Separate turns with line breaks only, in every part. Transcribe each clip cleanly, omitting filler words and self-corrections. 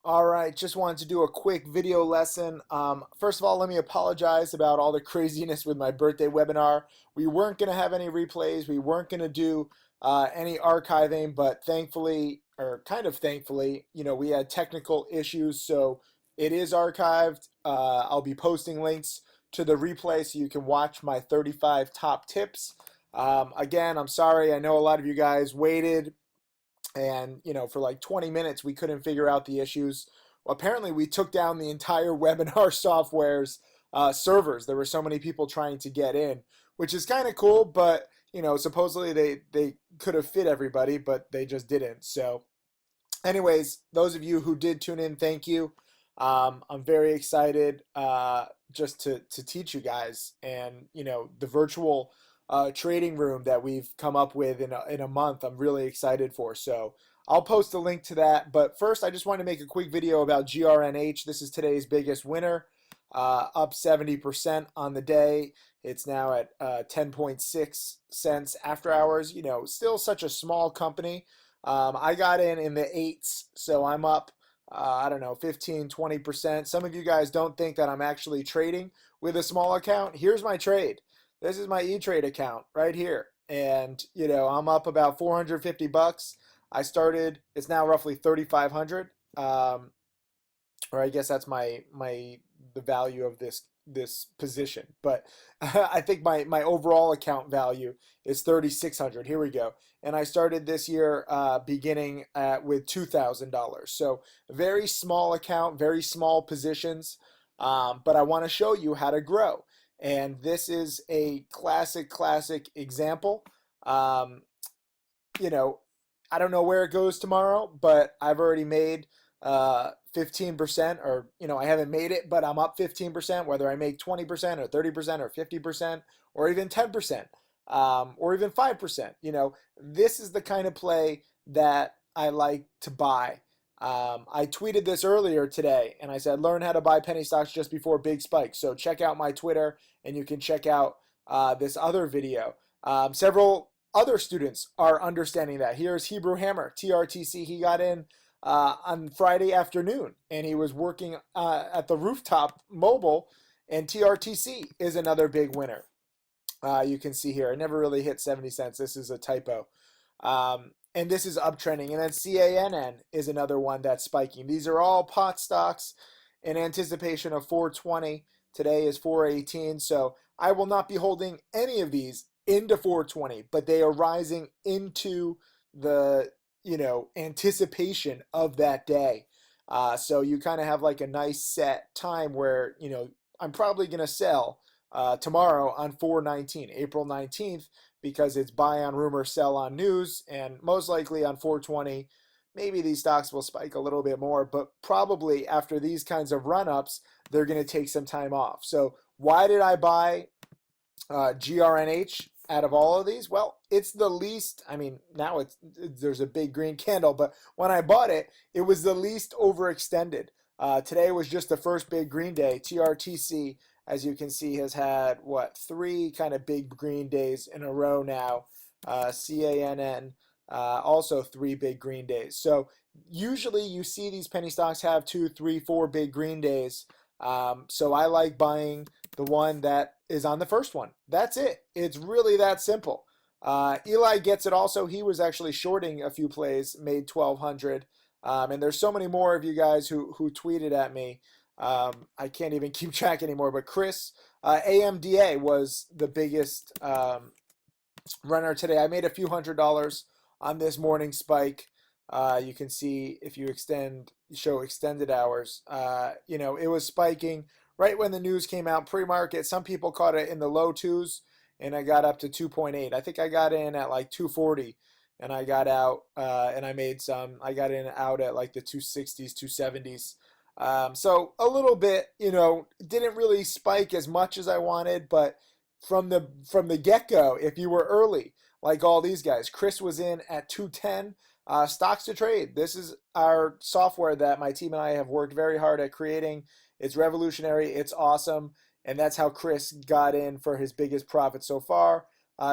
All right, just wanted to do a quick video lesson. First of all, let me apologize about all the craziness with my birthday webinar. We weren't going to have any replays. We weren't going to do any archiving, but thankfully, or kind of thankfully, we had technical issues, so it is archived. I'll be posting links to the replay so you can watch my 35 top tips. Again, I'm sorry. I know a lot of you guys waited and for like 20 minutes we couldn't figure out the issues. Well, apparently we took down the entire webinar software's servers. There were so many people trying to get in, which is kind of cool, but supposedly they could have fit everybody, but they just didn't. So anyways, those of you who did tune in, thank you. I'm very excited just to teach you guys, and the virtual trading room that we've come up with in a month. I'm really excited for. So I'll post a link to that. But first, I just want to make a quick video about GRNH. This is today's biggest winner, up 70% on the day. It's now at 10.6 cents after hours. Still such a small company. I got in the eights, so I'm up, I don't know, 15, 20%. Some of you guys don't think that I'm actually trading with a small account. Here's my trade. This is my E-Trade account right here. And, I'm up about 450 bucks. I started, it's now roughly 3,500. Or I guess that's the value of this position. But I think my overall account value is 3,600. Here we go. And I started this year beginning with $2,000. So very small account, very small positions. But I want to show you how to grow. And this is a classic example. I don't know where it goes tomorrow, but I've already made 15%, or I haven't made it, but I'm up 15%, whether I make 20% or 30% or 50% or even 10%, or even 5%. This is the kind of play that I like to buy. I tweeted this earlier today and I said learn how to buy penny stocks just before big spikes. So check out my Twitter and you can check out this other video. Several other students are understanding that. Here's Hebrew Hammer, TRTC. He got in on Friday afternoon, and he was working at the Rooftop Mobile, and TRTC is another big winner. You can see here, it never really hit 70 cents. This is a typo. And this is uptrending. And then CANN is another one that's spiking. These are all pot stocks in anticipation of 420. Today is 418. So I will not be holding any of these into 420, but they are rising into the anticipation of that day. So you kind of have like a nice set time where I'm probably going to sell tomorrow on 419, April 19th, because it's buy on rumor, sell on news, and most likely on 420, maybe these stocks will spike a little bit more, but probably after these kinds of run-ups, they're going to take some time off. So why did I buy GRNH out of all of these? Well, it's the least, now there's a big green candle, but when I bought it, it was the least overextended. Today was just the first big green day. TRTC, as you can see, has had, three kind of big green days in a row now. CANN, also three big green days. So usually you see these penny stocks have 2, 3, 4 big green days. So I like buying the one that is on the first one. That's it. It's really that simple. Eli gets it also. He was actually shorting a few plays, made 1,200. And there's so many more of you guys who tweeted at me. I can't even keep track anymore. But Chris, AMDA was the biggest runner today. I made a few $100s on this morning spike. You can see if you show extended hours, it was spiking right when the news came out pre-market. Some people caught it in the low twos, and I got up to 2.8. I think I got in at like 240, and I got out, and I made some. I got in out at like the 260s, 270s. So a little bit, didn't really spike as much as I wanted, but from the get-go, if you were early, like all these guys, Chris was in at 210. Stocks to trade. This is our software that my team and I have worked very hard at creating. It's revolutionary. It's awesome. And that's how Chris got in for his biggest profit so far.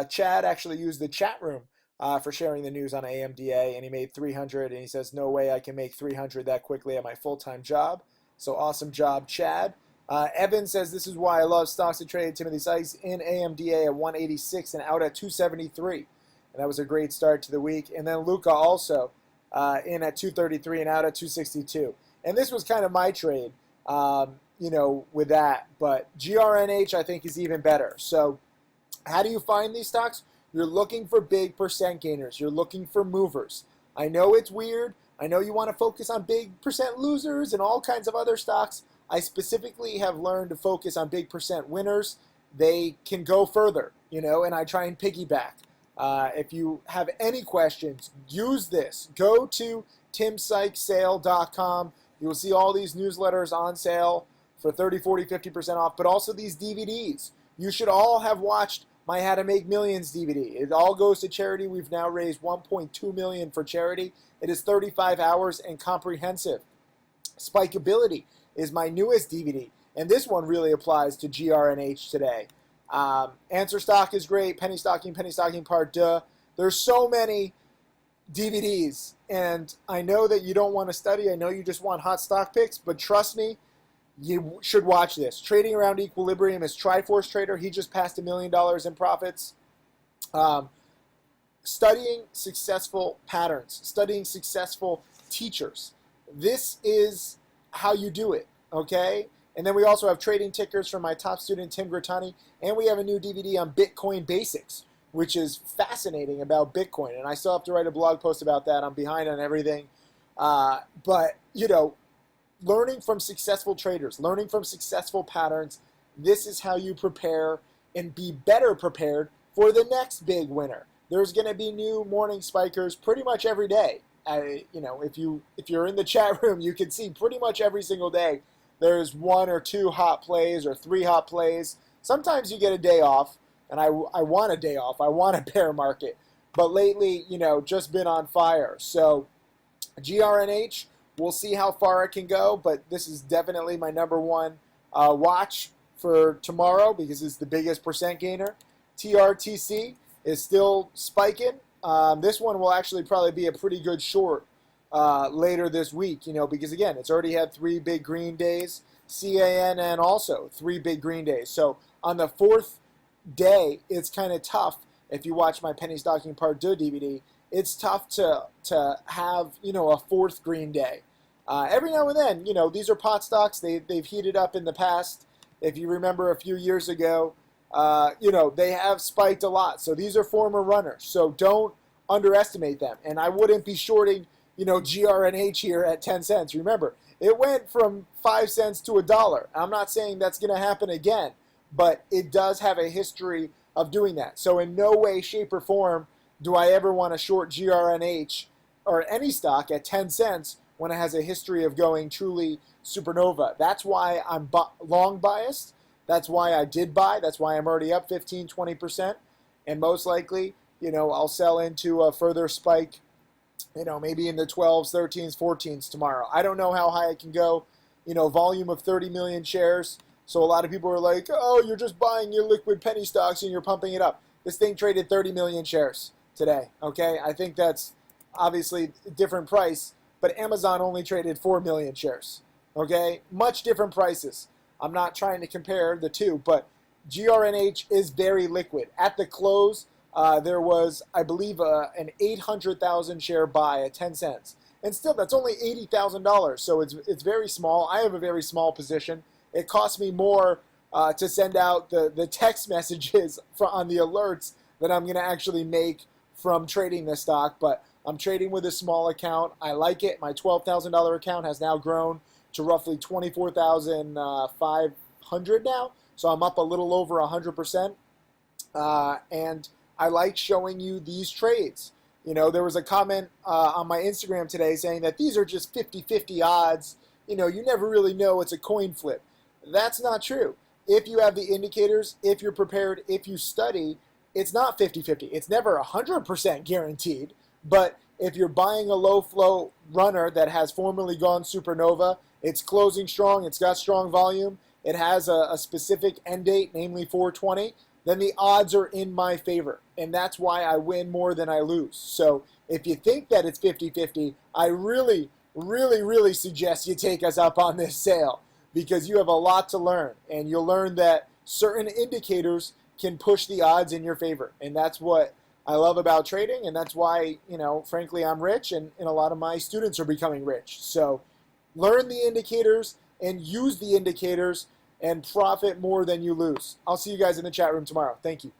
Chad actually used the chat room for sharing the news on AMDA, and he made 300, and he says, no way I can make 300 that quickly at my full-time job. So awesome job, Chad. Evan says, this is why I love stocks to trade. Timothy Sykes in AMDA at 186 and out at 273. And that was a great start to the week. And then Luca also in at 233 and out at 262. And this was kind of my trade, with that. But GRNH, I think, is even better. So how do you find these stocks? You're looking for big percent gainers. You're looking for movers. I know it's weird. I know you want to focus on big percent losers and all kinds of other stocks. I specifically have learned to focus on big percent winners. They can go further, and I try and piggyback. If you have any questions, use this. Go to timsykesale.com. You will see all these newsletters on sale for 30, 40, 50% off, but also these DVDs. You should all have watched my How to Make Millions DVD. It all goes to charity. We've now raised $1.2 million for charity. It is 35 hours and comprehensive. Spikeability is my newest DVD, and this one really applies to GRNH today. Answer Stock is great. Penny Stocking Part 2. There's so many DVDs, and I know that you don't want to study. I know you just want hot stock picks, but trust me, you should watch this. Trading Around Equilibrium is Triforce Trader. He just passed $1 million in profits. Studying successful patterns, studying successful teachers. This is how you do it, okay? And then we also have trading tickers from my top student, Tim Grattani, and we have a new DVD on Bitcoin basics, which is fascinating about Bitcoin. And I still have to write a blog post about that. I'm behind on everything. But learning from successful traders, learning from successful patterns, this is how you prepare and be better prepared for the next big winner. There's going to be new morning spikers pretty much every day. If you're in the chat room, you can see pretty much every single day there's 1 or 2 hot plays or 3 hot plays. Sometimes you get a day off, and I want a day off. I want a bear market. But lately, just been on fire. So GRNH, we'll see how far it can go, but this is definitely my number one watch for tomorrow because it's the biggest percent gainer. TRTC is still spiking. This one will actually probably be a pretty good short later this week, because again, it's already had 3 big green days. CANN also 3 big green days. So on the 4th day, it's kind of tough. If you watch my Penny Stocking Part 2 DVD, it's tough to have, a 4th green day. Every now and then, these are pot stocks. They've heated up in the past. If you remember a few years ago, they have spiked a lot. So these are former runners. So don't underestimate them. And I wouldn't be shorting, GRNH here at 10 cents. Remember, it went from 5 cents to $1. I'm not saying that's going to happen again, but it does have a history of doing that. So in no way, shape, or form do I ever want to short GRNH or any stock at 10 cents when it has a history of going truly supernova. That's why I'm long biased. That's why I did buy. That's why I'm already up 15, 20%. And most likely, I'll sell into a further spike, maybe in the 12s, 13s, 14s tomorrow. I don't know how high it can go. Volume of 30 million shares. So a lot of people are like, oh, you're just buying your liquid penny stocks and you're pumping it up. This thing traded 30 million shares today, okay? I think that's obviously a different price, but Amazon only traded 4 million shares, okay? Much different prices. I'm not trying to compare the two, but GRNH is very liquid. At the close, there was, I believe, an 800,000 share buy at 10 cents. And still, that's only $80,000, so it's very small. I have a very small position. It costs me more to send out the text messages on the alerts that I'm going to actually make from trading this stock, but I'm trading with a small account. I like it. My $12,000 account has now grown to roughly 24,500 now, so I'm up a little over 100%, and I like showing you these trades. There was a comment on my Instagram today saying that these are just 50-50 odds. You never really know. It's a coin flip. That's not true. If you have the indicators, if you're prepared, if you study, it's not 50-50. It's never 100% guaranteed. But if you're buying a low flow runner that has formerly gone supernova, it's closing strong, it's got strong volume, it has a specific end date, namely 420, then the odds are in my favor. And that's why I win more than I lose. So if you think that it's 50-50, I really, really, really suggest you take us up on this sale, because you have a lot to learn. And you'll learn that certain indicators can push the odds in your favor. And that's what I love about trading. And that's why, frankly, I'm rich, and a lot of my students are becoming rich. So learn the indicators and use the indicators and profit more than you lose. I'll see you guys in the chat room tomorrow. Thank you.